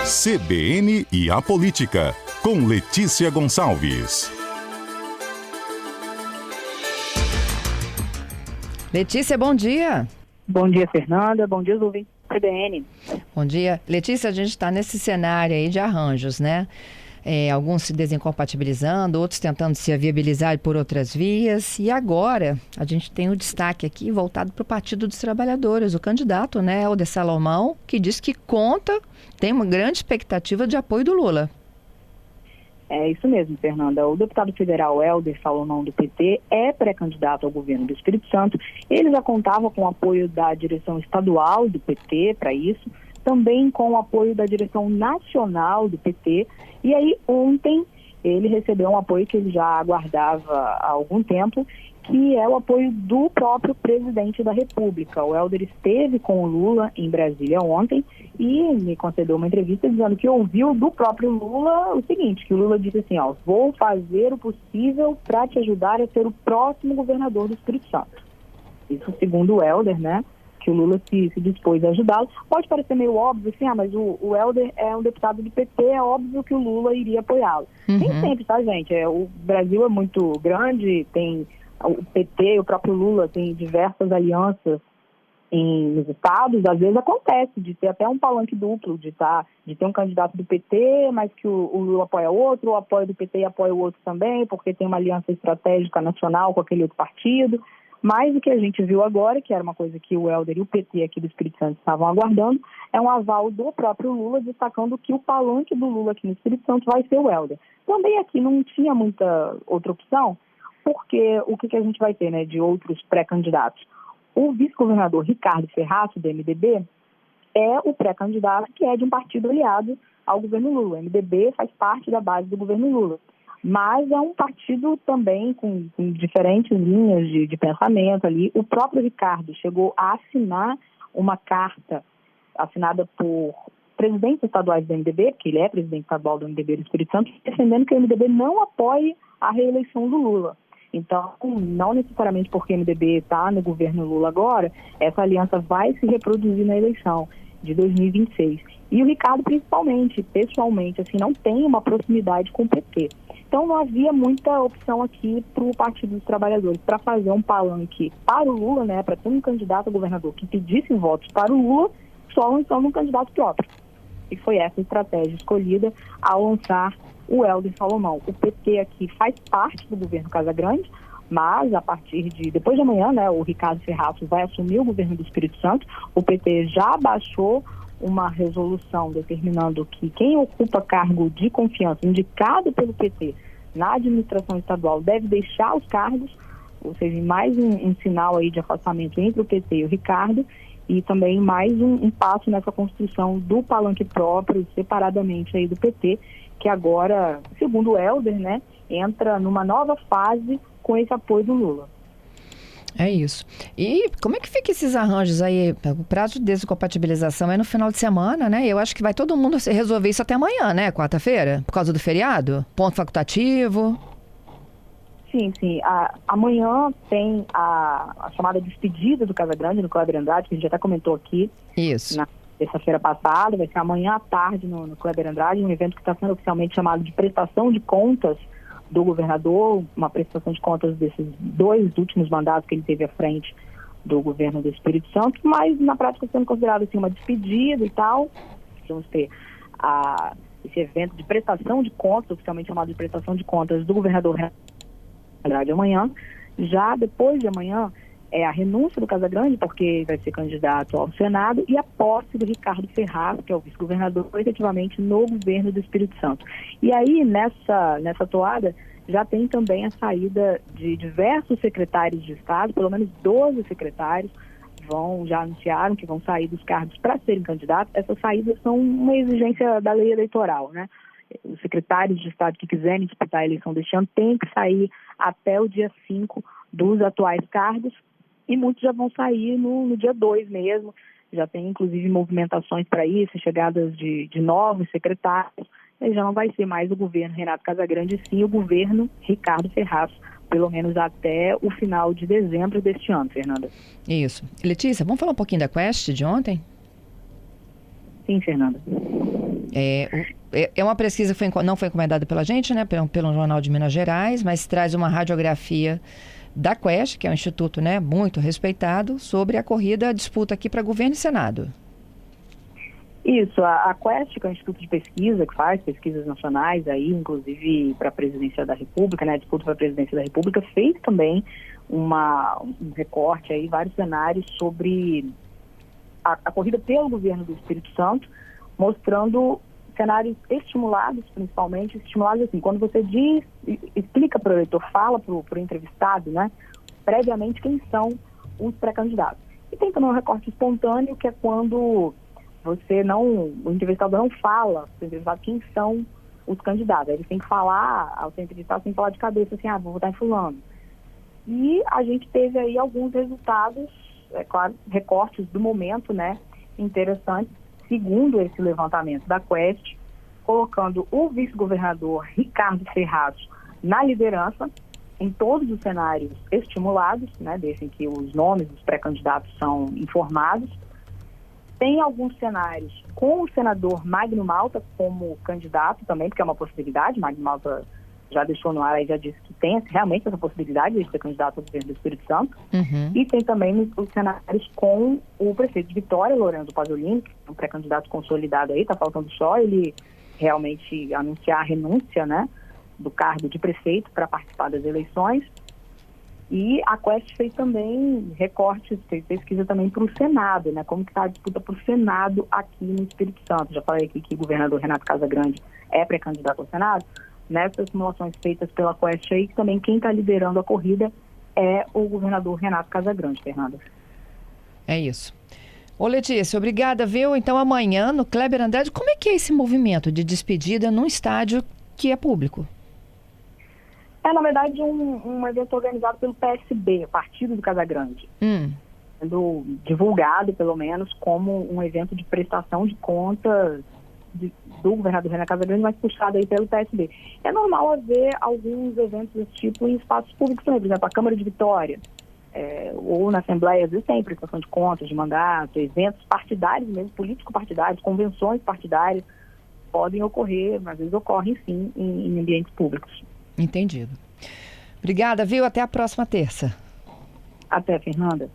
CBN e a Política, com Letícia Gonçalves. Letícia, bom dia. Bom dia, Fernanda. Bom dia, ouvintes do CBN. Bom dia. Letícia, a gente está nesse cenário aí de arranjos, né? Alguns se desincompatibilizando, outros tentando se viabilizar por outras vias. E agora, a gente tem o destaque aqui voltado para o Partido dos Trabalhadores. O candidato, né, Helder Salomão, que diz que tem uma grande expectativa de apoio do Lula. É isso mesmo, Fernanda. O deputado federal Helder Salomão, do PT, é pré-candidato ao governo do Espírito Santo. Ele já contava com o apoio da direção estadual do PT para isso, também com o apoio da direção nacional do PT. E aí, ontem, ele recebeu um apoio que ele já aguardava há algum tempo, que é o apoio do próprio presidente da República. O Helder esteve com o Lula em Brasília ontem e me concedeu uma entrevista dizendo que ouviu do próprio Lula o seguinte, que o Lula disse assim, vou fazer o possível para te ajudar a ser o próximo governador do Espírito Santo. Isso segundo o Helder, né? Que o Lula se dispôs a ajudá-lo. Pode parecer meio óbvio, assim, mas o Helder é um deputado do PT, é óbvio que o Lula iria apoiá-lo. Nem sempre, tá, gente? O Brasil é muito grande, tem o PT, o próprio Lula tem diversas alianças nos estados. Às vezes acontece de ter até um palanque duplo, de ter um candidato do PT, mas que o Lula apoia outro, o apoio do PT apoia o outro também, porque tem uma aliança estratégica nacional com aquele outro partido. Mas o que a gente viu agora, que era uma coisa que o Helder e o PT aqui do Espírito Santo estavam aguardando, é um aval do próprio Lula, destacando que o palanque do Lula aqui no Espírito Santo vai ser o Helder. Também aqui não tinha muita outra opção, porque o que a gente vai ter, né, de outros pré-candidatos? O vice-governador Ricardo Ferraço, do MDB, é o pré-candidato que é de um partido aliado ao governo Lula. O MDB faz parte da base do governo Lula. Mas é um partido também com diferentes linhas de pensamento ali. O próprio Ricardo chegou a assinar uma carta assinada por presidentes estaduais do MDB, porque ele é presidente estadual do MDB do Espírito Santo, defendendo que o MDB não apoie a reeleição do Lula. Então, não necessariamente porque o MDB está no governo Lula agora, essa aliança vai se reproduzir na eleição de 2026. E o Ricardo, principalmente, pessoalmente, assim, não tem uma proximidade com o PT. Então, não havia muita opção aqui para o Partido dos Trabalhadores, para fazer um palanque para o Lula, né, para ter um candidato a governador que pedisse votos para o Lula, só lançando um candidato próprio. E foi essa a estratégia escolhida ao lançar o Helder Salomão. O PT aqui faz parte do governo Casagrande, mas a partir de depois de amanhã, né, o Ricardo Ferraço vai assumir o governo do Espírito Santo. O PT já baixou uma resolução determinando que quem ocupa cargo de confiança indicado pelo PT na administração estadual deve deixar os cargos, ou seja, mais um sinal aí de afastamento entre o PT e o Ricardo, e também mais um passo nessa construção do palanque próprio, separadamente aí do PT, que agora, segundo o Helder, né, entra numa nova fase com esse apoio do Lula. É isso. E como é que fica esses arranjos aí? O prazo de descompatibilização é no final de semana, né? Eu acho que vai todo mundo resolver isso até amanhã, né? Quarta-feira, por causa do feriado? Ponto facultativo? Sim. Amanhã tem a chamada despedida do Casagrande, no Kleber Andrade, que a gente até comentou aqui. Isso. Na terça-feira passada, vai ser amanhã à tarde no Kleber Andrade, um evento que está sendo oficialmente chamado de prestação de contas do governador, uma prestação de contas desses 2 últimos mandatos que ele teve à frente do governo do Espírito Santo, mas na prática sendo considerado assim uma despedida e tal. Vamos ter esse evento de prestação de contas, oficialmente chamado de prestação de contas do governador Andrade amanhã. Já depois de amanhã é a renúncia do Casagrande, porque vai ser candidato ao Senado, e a posse do Ricardo Ferraço, que é o vice-governador, efetivamente no governo do Espírito Santo. E aí, nessa toada, já tem também a saída de diversos secretários de Estado, pelo menos 12 secretários já anunciaram que vão sair dos cargos para serem candidatos. Essas saídas são uma exigência da lei eleitoral, né? Os secretários de Estado que quiserem disputar a eleição deste ano têm que sair até o dia 5 dos atuais cargos, e muitos já vão sair no dia 2 mesmo. Já tem, inclusive, movimentações para isso, chegadas de novos secretários. E já não vai ser mais o governo Renato Casagrande, sim o governo Ricardo Ferraço, pelo menos até o final de dezembro deste ano, Fernanda. Isso. Letícia, vamos falar um pouquinho da Quest de ontem? Sim, Fernanda. É uma pesquisa que não foi encomendada pela gente, né, pelo Jornal de Minas Gerais, mas traz uma radiografia da Quest, que é um instituto, né, muito respeitado, sobre a corrida, a disputa aqui para governo e Senado. Isso, a Quest, que é um instituto de pesquisa que faz pesquisas nacionais, aí, inclusive para a presidência da República, né, a disputa para a presidência da República, fez também um recorte aí, vários cenários sobre a corrida pelo governo do Espírito Santo, mostrando cenários estimulados, principalmente, estimulados assim, quando você explica para o eleitor, fala para o entrevistado, né, previamente quem são os pré-candidatos. E tem também um recorte espontâneo, que é quando o entrevistador não fala para o entrevistado quem são os candidatos. Ele tem que falar, ao ser entrevistado, tem que falar de cabeça, assim, vou votar em fulano. E a gente teve aí alguns resultados, claro, recortes do momento, né, interessantes, segundo esse levantamento da Quest, colocando o vice-governador Ricardo Ferraz na liderança, em todos os cenários estimulados, né, desse em que os nomes dos pré-candidatos são informados. Tem alguns cenários com o senador Magno Malta como candidato também, porque é uma possibilidade. Magno Malta já deixou no ar e já disse que tem realmente essa possibilidade de ser candidato ao governo do Espírito Santo. Uhum. E tem também os cenários com o prefeito de Vitória, Lorenzo Pasolini, que é um pré-candidato consolidado aí, está faltando só ele realmente anunciar a renúncia, né, do cargo de prefeito para participar das eleições. E a Quest fez também recortes, fez pesquisa também para o Senado, né? Como que está a disputa para o Senado aqui no Espírito Santo. Já falei aqui que o governador Renato Casagrande é pré-candidato ao Senado. Nessas simulações feitas pela Quest aí, também quem está liderando a corrida é o governador Renato Casagrande, Fernanda. É isso. Ô Letícia, obrigada, viu? Então amanhã no Kleber Andrade, como é que é esse movimento de despedida num estádio que é público? É, na verdade, um evento organizado pelo PSB, Partido do Casagrande. Sendo divulgado, pelo menos, como um evento de prestação de contas do governador Renato Casagrande, mas puxado aí pelo PSB. É normal haver alguns eventos desse tipo em espaços públicos também, por exemplo, a Câmara de Vitória, ou na Assembleia, às vezes tem prestação de contas, de mandato, eventos partidários mesmo, político-partidários, convenções partidárias, podem ocorrer, às vezes ocorrem sim, em ambientes públicos. Entendido. Obrigada, viu? Até a próxima terça. Até, Fernanda.